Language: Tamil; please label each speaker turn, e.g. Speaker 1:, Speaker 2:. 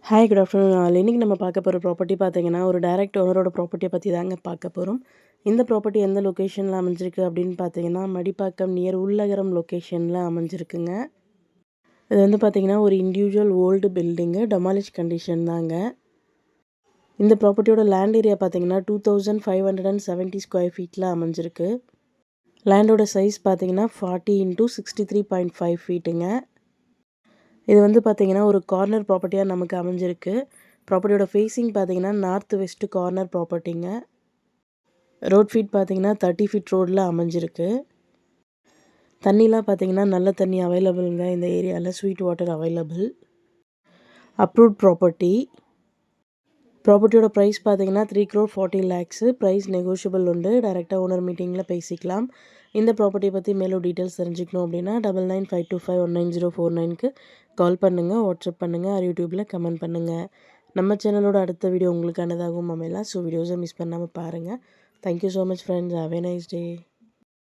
Speaker 1: Hi good afternoon all. இன்றைக்கி நம்ம பார்க்க போகிற ப்ராப்பர்ட்டி பார்த்தீங்கன்னா, ஒரு டைரக்ட் ஓனரோட ப்ராப்பர்ட்டியை பற்றி தாங்க பார்க்க போகிறோம். இந்த ப்ராப்பர்ட்டி எந்த லொக்கேஷனில் அமைஞ்சிருக்கு அப்படின்னு பார்த்தீங்கன்னா, மடிப்பாக்கம் நியர் உள்ளகரம் லொக்கேஷனில் அமைஞ்சிருக்குங்க. இது வந்து பார்த்தீங்கன்னா, ஒரு individual old building, demolish condition தாங்க. இந்த ப்ராப்பர்ட்டியோட லேண்ட் ஏரியா பார்த்தீங்கன்னா 2570 ஸ்கொயர் ஃபீட்டில் அமைஞ்சிருக்கு. லேண்டோட சைஸ் பார்த்தீங்கன்னா 40 × 63.5 ஃபீட்டுங்க. இது வந்து பார்த்தீங்கன்னா, ஒரு கார்னர் ப்ராப்பர்ட்டியாக நமக்கு அமைஞ்சிருக்கு. ப்ராப்பர்ட்டியோட ஃபேஸிங் பார்த்தீங்கன்னா, நார்த் வெஸ்ட் கார்னர் ப்ராப்பர்ட்டிங்க. ரோட் ஃபீட் பார்த்தீங்கன்னா 30 ஃபீட் ரோடில் அமைஞ்சிருக்கு. தண்ணிலாம் பார்த்தீங்கன்னா, நல்ல தண்ணி அவைலபிளுங்க. இந்த ஏரியாவில் sweet water available. Approved property. ப்ராப்பர்ட்டியோட ப்ரைஸ் பார்த்தீங்கன்னா 3,40,00,000. ப்ரைஸ் நெகோஷியபிள் உண்டு. டைரெக்டாக ஓனர் மீட்டிங்கில் பேசிக்கலாம். இந்த ப்ராப்பர்ட்டியை பற்றி மேலும் டீட்டெயில்ஸ் தெரிஞ்சுக்கணும் அப்படின்னா 9952519049க்கு கால் பண்ணுங்கள், வாட்ஸ்அப் பண்ணுங்கள், யூடியூப்பில் கமெண்ட் பண்ணுங்கள். நம்ம சேனலோட அடுத்த வீடியோ உங்களுக்கானதாகவும் அமையலாம். ஸோ வீடியோஸை மிஸ் பண்ணாமல் பாருங்கள். Thank you so much friends. Have a nice day.